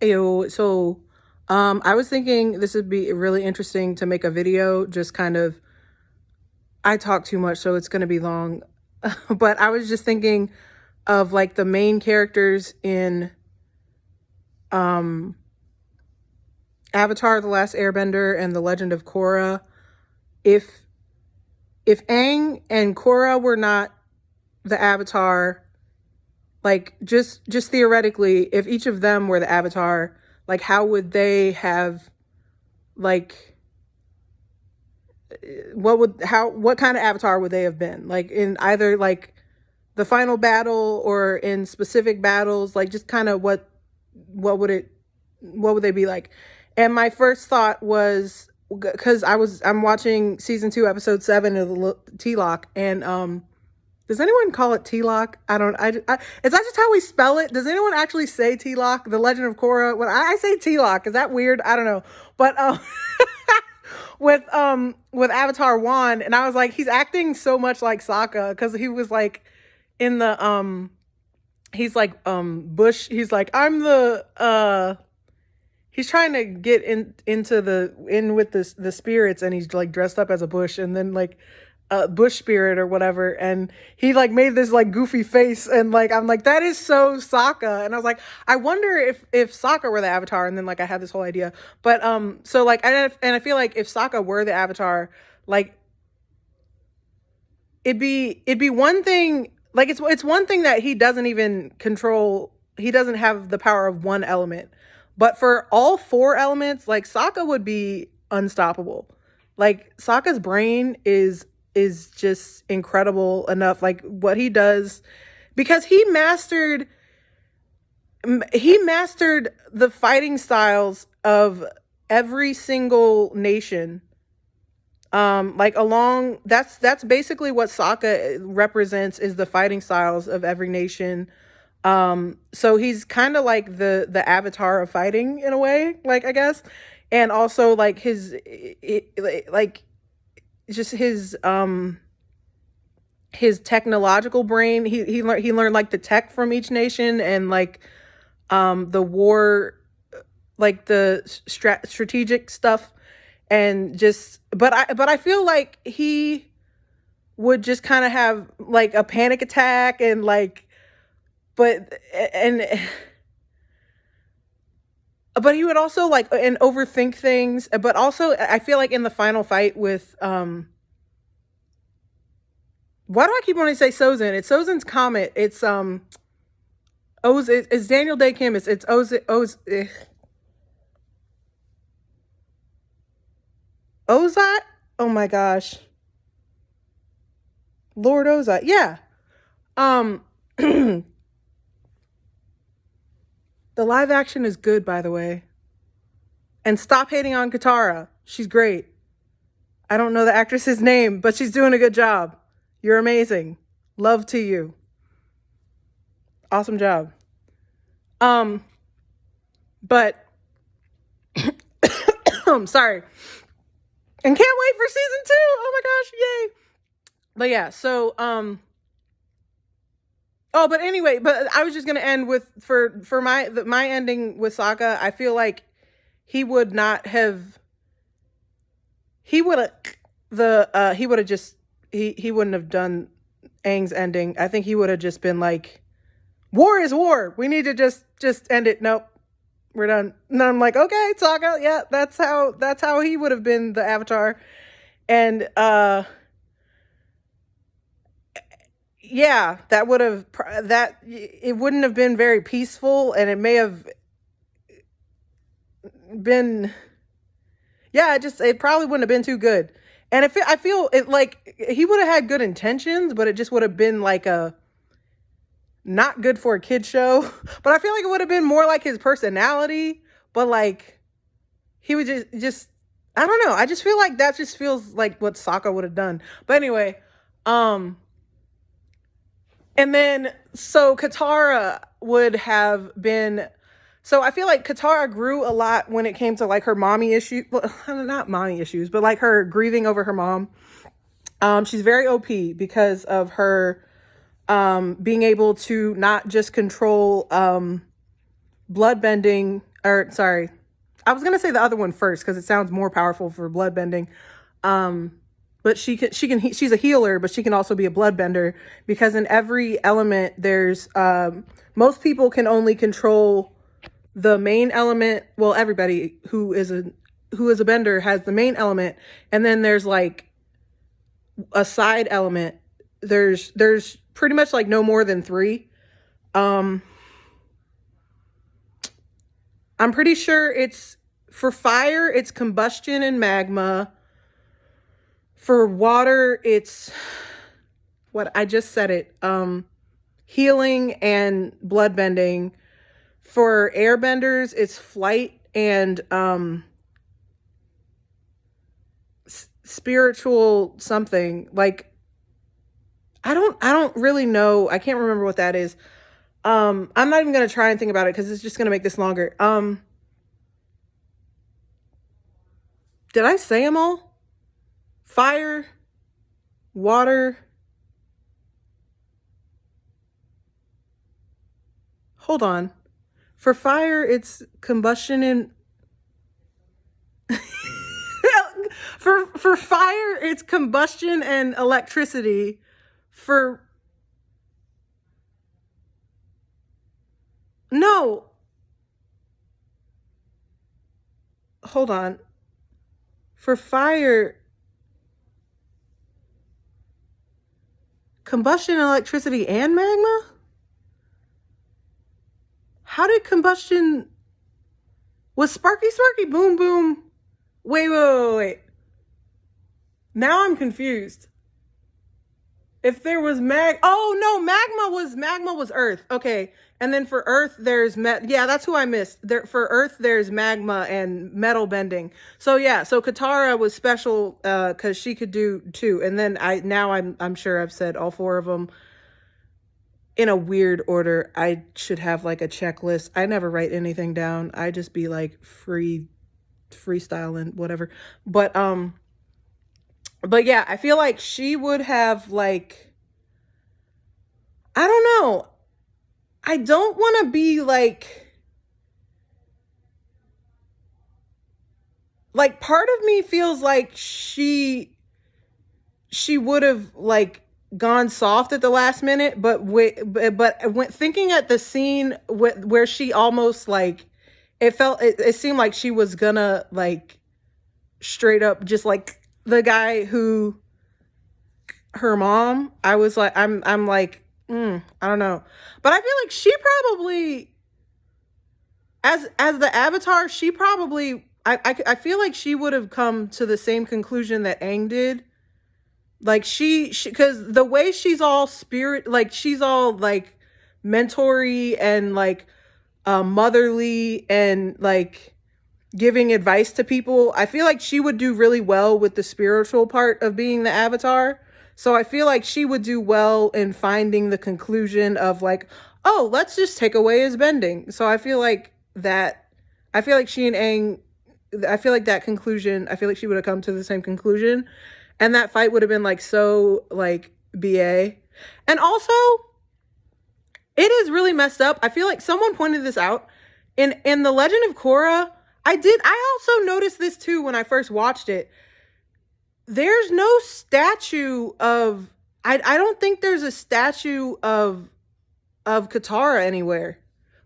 I was thinking this would be really interesting to make a video, just kind of, I talk too much, so it's going to be long. But I was just thinking of like the main characters in um Avatar: The Last Airbender and The Legend of Korra. If Aang and Korra were not the Avatar, like just theoretically, if each of them were the Avatar, like how would they have, like, what kind of Avatar would they have been, like in either like the final battle or in specific battles, like just kind of what would it what would they be like? And my first thought was, because I'm watching season 2 episode 7 of the T-Lock, and does anyone call it T-Lock? I don't. Is that just how we spell it? Does anyone actually say T-Lock? The Legend of Korra. When I say T-Lock, is that weird? I don't know. But with Avatar 1, and I was like, he's acting so much like Sokka, because he was like in the he's like Bush. He's like, I'm the he's trying to get in with the spirits, and he's like dressed up as a bush, and then like a bush spirit or whatever, and he like made this like goofy face, and like I'm like, that is so Sokka. And I was like, I wonder if Sokka were the Avatar. And then like I had this whole idea, but so like, and I feel like if Sokka were the Avatar, like it'd be one thing, like it's one thing that he doesn't even control, he doesn't have the power of one element, but for all 4 elements, like Sokka would be unstoppable. Like Sokka's brain is just incredible enough, like what he does, because he mastered the fighting styles of every single nation. Like along, that's basically what Sokka represents, is the fighting styles of every nation. So he's kind of like the avatar of fighting in a way, like, I guess. And also like like just his technological brain. He learned like the tech from each nation, and like the war, like the strategic stuff, and just, but I feel like he would just kind of have like a panic attack, and like, and but he would also like and overthink things. But also I feel like in the final fight with why do I keep wanting to say Sozin? It's Sozin's comet. It's it's Daniel Day Kim. It's Ozai. Oh my gosh, Lord Ozai. Yeah. Um, the live action is good, by the way. And stop hating on Katara. She's great. I don't know the actress's name, but she's doing a good job. You're amazing. Love to you. Awesome job. But I'm sorry. And can't wait for season 2. Oh my gosh, yay. But yeah, so oh, but anyway, but I was just gonna end with, for my ending with Sokka. I feel like he would not have. He would have he would have just he wouldn't have done Aang's ending. I think he would have just been like, war is war. We need to just end it. Nope, we're done. And I'm like, okay, Sokka, yeah, that's how he would have been the Avatar, and yeah, that would have, that it wouldn't have been very peaceful, and it may have been, yeah, it probably wouldn't have been too good. And I feel it like he would have had good intentions, but it just would have been like a not good for a kid show. But I feel like it would have been more like his personality, but like he would just I don't know. I just feel like that just feels like what Sokka would have done. But anyway, and then so Katara would have been, so I feel like Katara grew a lot when it came to like her mommy issue. Well, not mommy issues, but like her grieving over her mom. She's very OP because of her being able to not just control bloodbending or sorry, I was gonna say the other one first because it sounds more powerful for bloodbending. But she's a healer, but she can also be a bloodbender because in every element there's most people can only control the main element. Well, everybody who is a bender has the main element, and then there's like a side element. There's pretty much like no more than 3. I'm pretty sure it's for fire, it's combustion and magma. For water, it's what I just said it. Healing and bloodbending. For airbenders, it's flight and spiritual something. Like I don't really know. I can't remember what that is. I'm not even gonna try and think about it because it's just gonna make this longer. Did I say them all? Fire, water. Hold on. For fire, it's combustion and for fire, it's combustion and electricity. No, hold on. For fire, combustion, electricity, and magma? How did combustion... Was Sparky Boom Boom... Wait. Now I'm confused. If there was oh no, magma was earth. Okay. And then for earth there's yeah, that's who I missed. For earth there's magma and metal bending. So yeah, so Katara was special cuz she could do 2. And then I'm sure I've said all 4 of them in a weird order. I should have like a checklist. I never write anything down. I just be like freestyling whatever. But yeah, I feel like she would have like, I don't know. I don't want to be like part of me feels like she would have like gone soft at the last minute, but when thinking at the scene where she almost like, it seemed like she was gonna like straight up just like the guy who her mom. I was like, I'm like, I don't know, but I feel like she probably, as the Avatar, she probably, I feel like she would have come to the same conclusion that Aang did. Like she because the way she's all spirit, like she's all like mentory and like motherly and like giving advice to people. I feel like she would do really well with the spiritual part of being the Avatar. So I feel like she would do well in finding the conclusion of like, oh, let's just take away his bending. So I feel like she and Aang, I feel like that conclusion, I feel like she would have come to the same conclusion. And that fight would have been like so like BA. And also, it is really messed up. I feel like someone pointed this out. In The Legend of Korra, I also noticed this too when I first watched it. There's no statue of, I don't think there's a statue of Katara anywhere.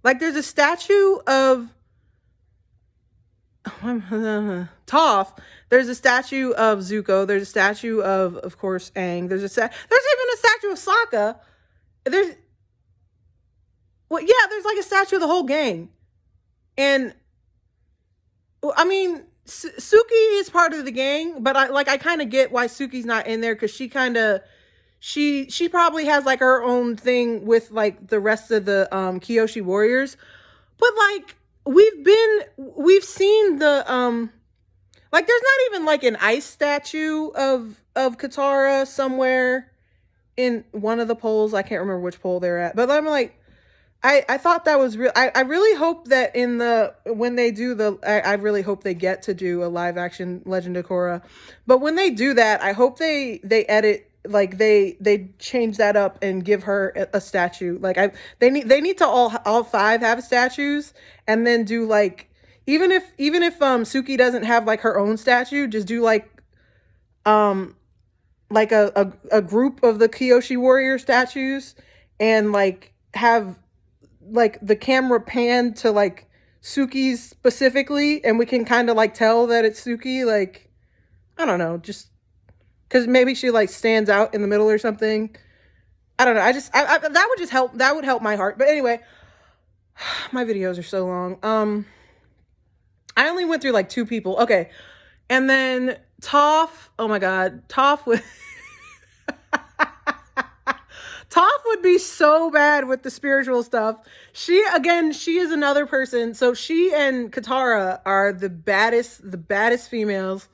Like there's a statue of Toph. There's a statue of Zuko. There's a statue of course, Aang. There's even a statue of Sokka. There's like a statue of the whole gang. And I mean, Suki is part of the gang, but I kind of get why Suki's not in there because she probably has like her own thing with like the rest of the Kyoshi warriors. But like we've seen the like there's not even like an ice statue of Katara somewhere in one of the polls. I can't remember which poll they're at, but I'm like, I thought that was real. I really hope that when they do I really hope they get to do a live action Legend of Korra. But when they do that, I hope they edit like they change that up and give her a statue. Like they need to all five have statues, and then do like, even if Suki doesn't have like her own statue, just do um like a group of the Kyoshi warrior statues, and like have like the camera pan to like Suki's specifically, and we can kind of like tell that it's Suki. Like, I don't know, just because maybe she like stands out in the middle or something. I don't know. That would just help. That would help my heart. But anyway, my videos are so long. I only went through like 2 people. Okay. And then Toph, oh my God, Toph would Toph would be so bad with the spiritual stuff. She is another person. So she and Katara are the baddest females.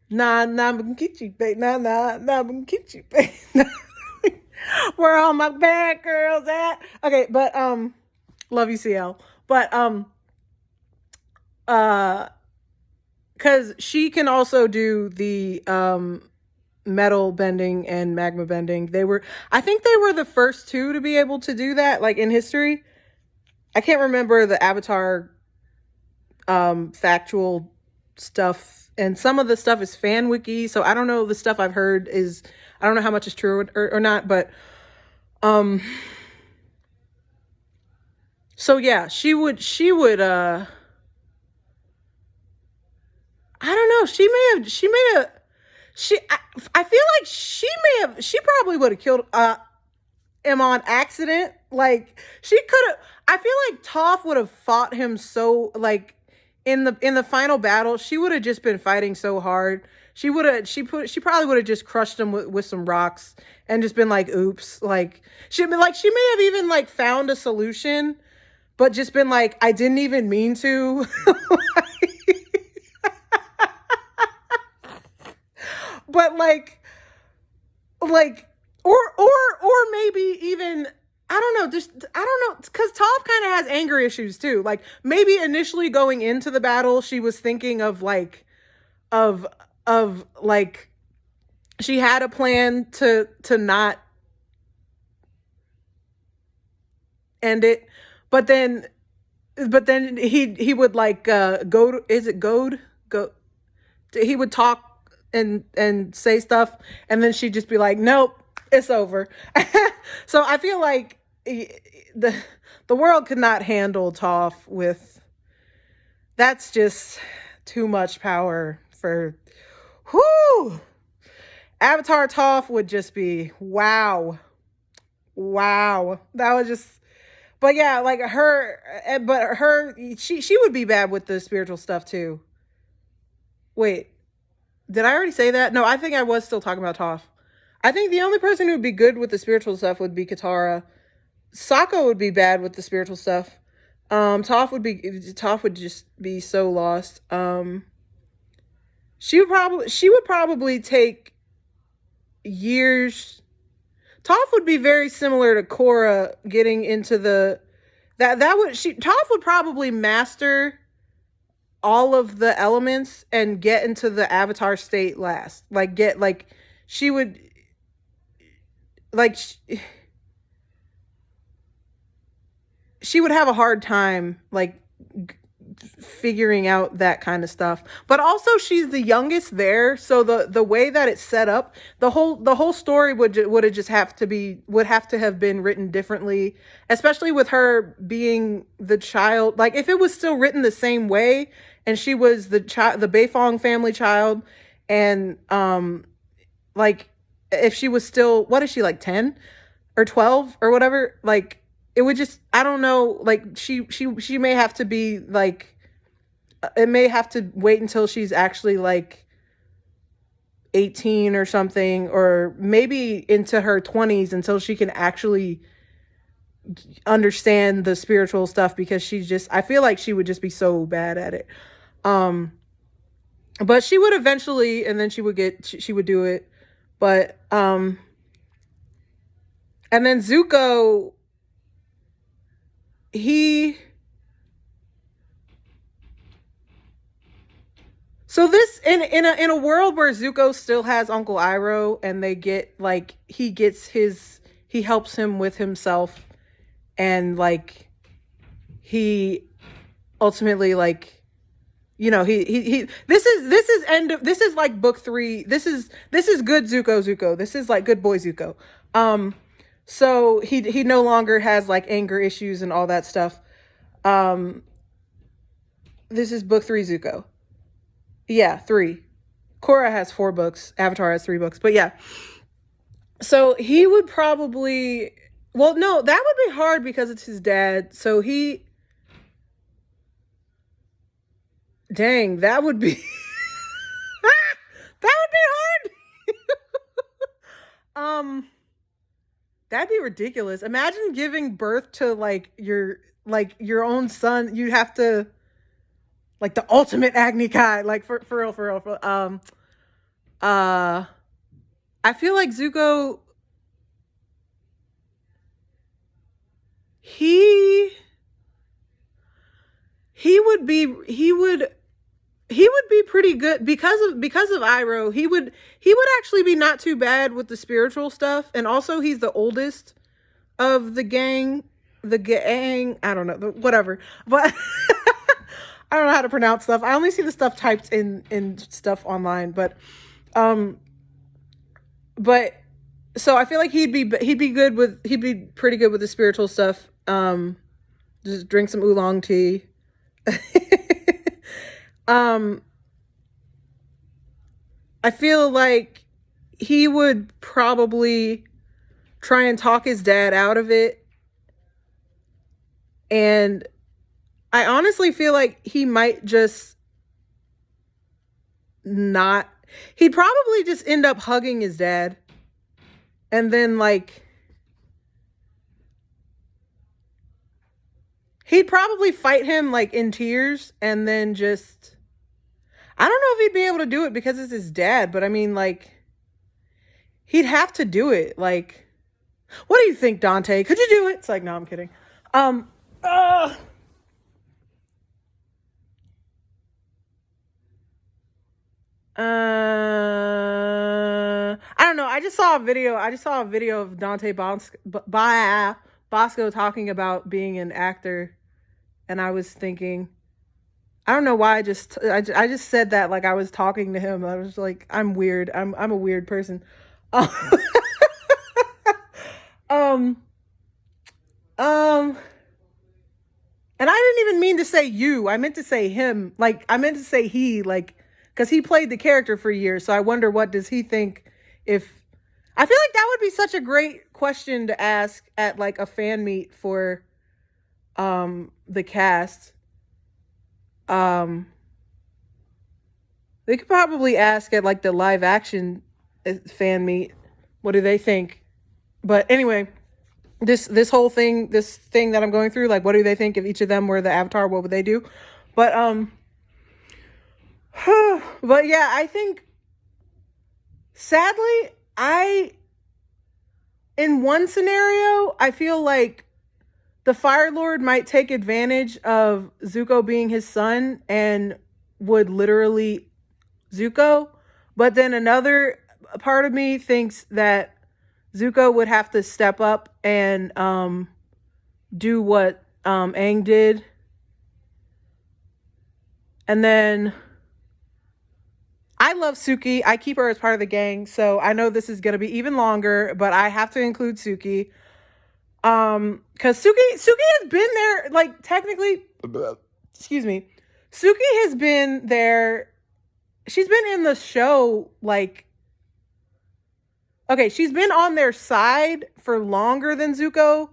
Nah, babe. Nah, babe. Where all my bad girls at? Okay, but love you, CL. But because she can also do the metal bending and magma bending. I think they were the first 2 to be able to do that, like in history. I can't remember the Avatar factual stuff, and some of the stuff is fan wiki, so I don't know. The stuff I've heard is, I don't know how much is true or not, but so yeah, she would I don't know, I feel like she probably would have killed him on accident. Like, she could have, I feel like Toph would have fought him so, like, in the final battle, she would have just been fighting so hard. She probably would have just crushed him with some rocks and just been like, oops. Like, she may have even like found a solution, but just been like, I didn't even mean to. But like, or maybe even, I don't know, just, I don't know, because Toph kind of has anger issues too. Like, maybe initially going into the battle, she was thinking of like, of like, she had a plan to not end it, but then he would like go to, is it goad? Go, he would talk and say stuff, and then she'd just be like, nope, it's over. So I feel like the world could not handle Toph with, that's just too much power for, whoo. Avatar Toph would just be wow. That was just, but yeah, like she would be bad with the spiritual stuff too. Wait, did I already say that? No, I think I was still talking about Toph. I think the only person who would be good with the spiritual stuff would be Katara. Sokka would be bad with the spiritual stuff. Toph would just be so lost. She would probably take years. Toph would be very similar to Korra getting into Toph would probably master all of the elements and get into the avatar state last. Like, she would, like, she would have a hard time, like, figuring out that kind of stuff. But also, she's the youngest there, so the way that it's set up, the whole story would have to have been written differently, especially with her being the child. Like, if it was still written the same way and she was the Beifong family child, and like, if she was still, what is she, like 10 or 12 or whatever, like, it would just, I don't know, like, she may have to be like, it may have to wait until she's actually like 18 or something, or maybe into her 20s until she can actually understand the spiritual stuff, because I feel like she would just be so bad at it. But she would eventually, and then she would do it. But, and then Zuko, So this in a world where Zuko still has Uncle Iroh and they get like he helps him with himself and like he ultimately like he this is like book 3. This is good Zuko. This is like good boy Zuko. So he no longer has like anger issues and all that stuff. This is book 3 Zuko. Yeah, 3. Korra has 4 books. Avatar has 3 books. But yeah. So he would probably... Well, no, that would be hard because it's his dad. So he... Dang, that would be... that would be hard. That'd be ridiculous. Imagine giving birth to like your own son. You have to... Like the ultimate Agni Kai, like for real. I feel like Zuko, he would be pretty good because of Iroh. He would actually be not too bad with the spiritual stuff, and also he's the oldest of the GAang. I don't know, whatever, but. I don't know how to pronounce stuff. I only see the stuff typed in stuff online, but so I feel like he'd be pretty good with the spiritual stuff. Just drink some oolong tea. I feel like he would probably try and talk his dad out of it, and I honestly feel like he might just not... He'd probably just end up hugging his dad. And then, like... He'd probably fight him, like, in tears. And then just... I don't know if he'd be able to do it because it's his dad. But, I mean, like... He'd have to do it. Like... What do you think, Dante? Could you do it? It's like, no, I'm kidding. I don't know. I just saw a video of Dante Bosco talking about being an actor, and I was thinking, I don't know why I just said that like I was talking to him. I was like, I'm weird. I'm a weird person. And I didn't even mean to say you. I meant to say him. Like I meant to say he. Like. Because he played the character for years, so I wonder what does he think if... I feel like that would be such a great question to ask at, like, a fan meet for the cast. They could probably ask at, like, the live action fan meet, what do they think? But anyway, this whole thing, this thing that I'm going through, like, what do they think if each of them were the Avatar? What would they do? But, but yeah, I think, sadly, in one scenario, I feel like the Fire Lord might take advantage of Zuko being his son and would literally Zuko. But then another part of me thinks that Zuko would have to step up and do what Aang did. And then... I love Suki. I keep her as part of the GAang, so I know this is going to be even longer, but I have to include Suki. Because Suki has been there, like, technically, excuse me. Suki has been there. She's been in the show, like, okay, she's been on their side for longer than Zuko.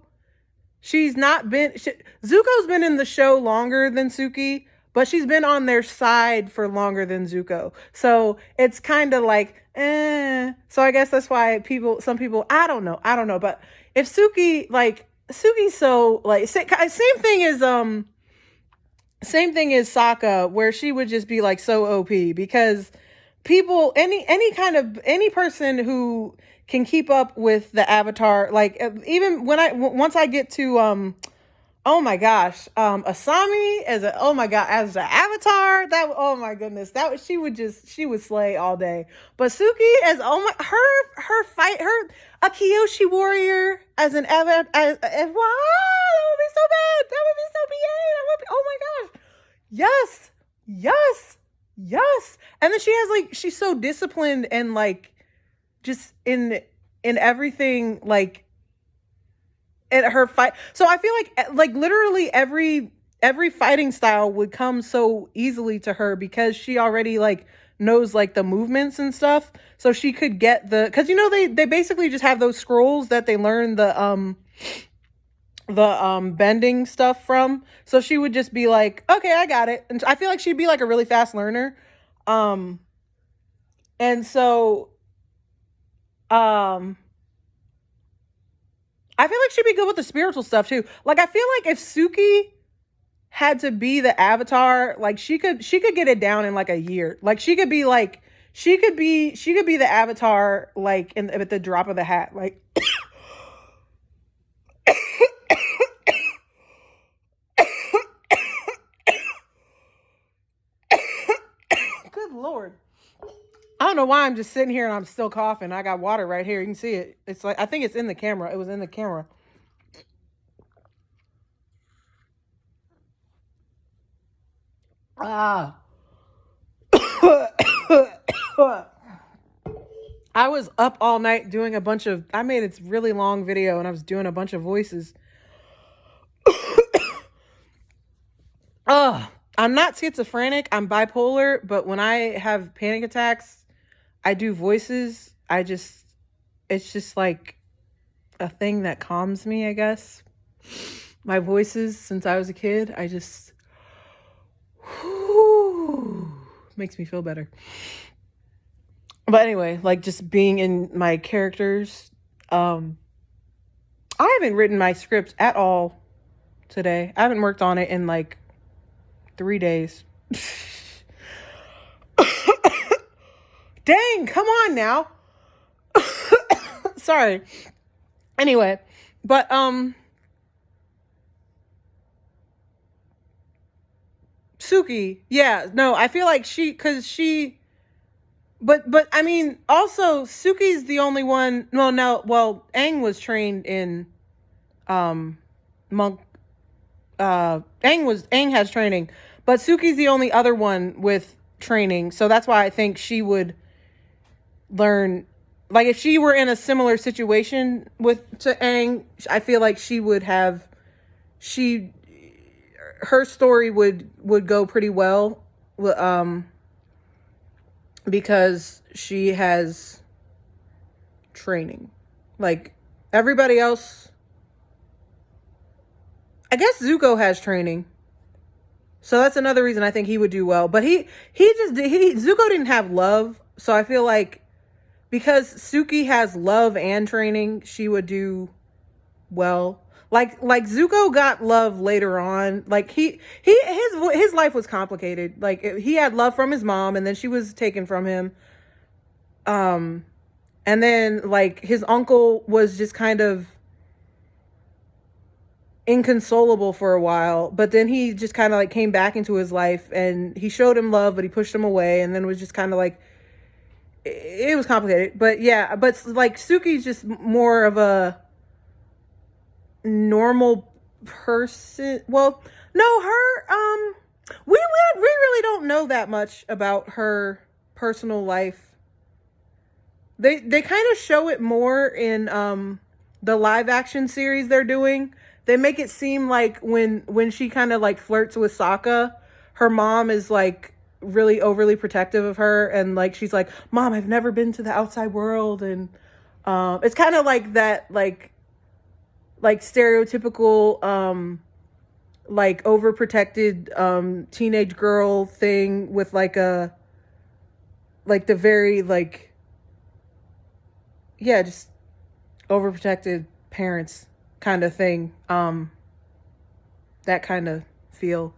Zuko's been in the show longer than Suki. But she's been on their side for longer than Zuko. So it's kind of like, So I guess that's why some people, I don't know. But if Suki's so, like, same thing as Sokka, where she would just be like so OP because people, any person who can keep up with the Avatar, like even once I get to, Oh my gosh. Asami oh my god, as an avatar, oh my goodness. She would slay all day. But Suki as, oh my, her fight, a Kyoshi warrior as an avatar, wow, that would be so bad. That would be so BA. Oh my gosh. Yes. Yes. Yes. And then she has like, she's so disciplined and like just in everything, like at her fight. So I feel like literally every fighting style would come so easily to her because she already like knows like the movements and stuff. So she could get because you know they basically just have those scrolls that they learn the bending stuff from. So she would just be like, okay, I got it. And I feel like she'd be like a really fast learner. And so I feel like she'd be good with the spiritual stuff too. Like I feel like if Suki had to be the avatar, like she could get it down in like a year. Like she could be the avatar like at the drop of the hat. Like good Lord. I don't know why I'm just sitting here and I'm still coughing. I got water right here. You can see it. It's like, I think it's in the camera. It was in the camera. I was up all night doing I made this really long video and I was doing a bunch of voices. I'm not schizophrenic. I'm bipolar, but when I have panic attacks, I do voices. It's just like a thing that calms me, I guess. My voices since I was a kid, makes me feel better. But anyway, like just being in my characters. I haven't written my script at all today. I haven't worked on it in like 3 days. Dang, come on now. Sorry. Anyway, but Suki, yeah, no, I feel like but I mean, also Suki's the only one. Aang was trained in monk. Aang has training, but Suki's the only other one with training, so that's why I think she would learn. Like if she were in a similar situation to Aang, I feel like her story would go pretty well, because she has training. Like everybody else, I guess Zuko has training, so that's another reason I think he would do well. But Zuko didn't have love, so I feel like because Suki has love and training, she would do well. Like Zuko got love later on. Like his life was complicated. Like he had love from his mom, and then she was taken from him. And then like his uncle was just kind of inconsolable for a while, but then he just kind of like came back into his life, and he showed him love, but he pushed him away, and then was just kind of like, it was complicated. But yeah, but like Suki's just more of a normal person. Well, no, we really don't know that much about her personal life. They kind of show it more in the live action series they're doing. They make it seem like when she kind of like flirts with Sokka, her mom is like really overly protective of her, and like she's like, "Mom, I've never been to the outside world," and it's kind of like that, like stereotypical like overprotected teenage girl thing with like the very like, yeah, just overprotected parents kind of thing. That kind of feel.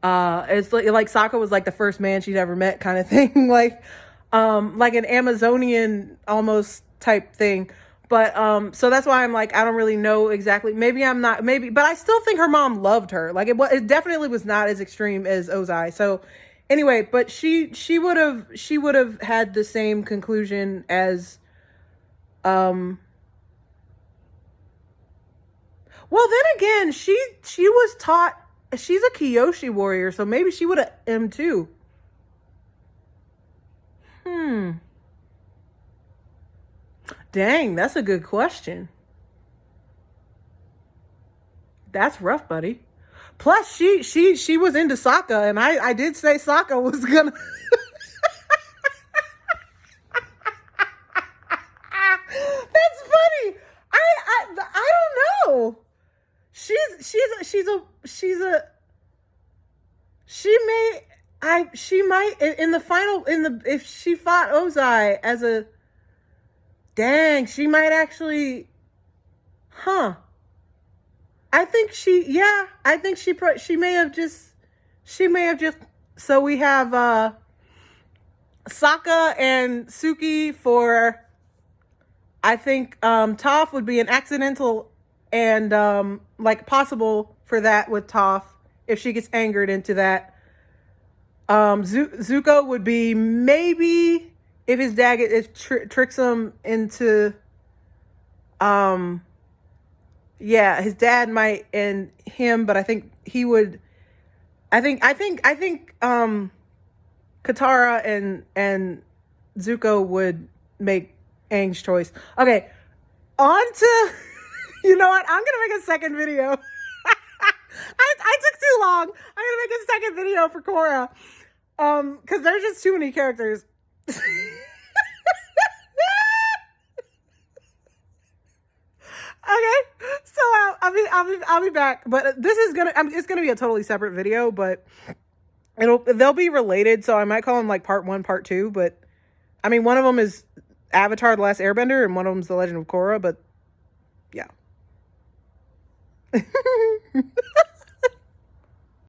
It's like Sokka was like the first man she'd ever met kind of thing. like an Amazonian almost type thing. But so that's why I'm like, I don't really know exactly. Maybe I'm not, maybe, but I still think her mom loved her. Like it definitely was not as extreme as Ozai. So anyway, but she would have had the same conclusion as well, then again, she was taught, she's a Kyoshi warrior, so maybe she would have M too. Dang, that's a good question. That's rough, buddy. Plus, she was into Sokka, and I did say Sokka was gonna. That's funny. I don't know. She may she might in the final if she fought Ozai as a dang, she might actually, huh. I think she may have just, so we have Sokka and Suki for, I think Toph would be an accidental and like possible for that with Toph if she gets angered into that. Zuko would be maybe if his dad tricks him into yeah, his dad might and him, but I think he would, I think Katara and Zuko would make Aang's choice. Okay, on to you know what? I'm gonna make a second video. I took too long. I'm gonna make a second video for Korra. Because there's just too many characters. Okay, so I'll be back. But this is it's gonna be a totally separate video, but they'll be related. So I might call them like part 1, part 2. But I mean, one of them is Avatar: The Last Airbender, and one of them is The Legend of Korra. But yeah.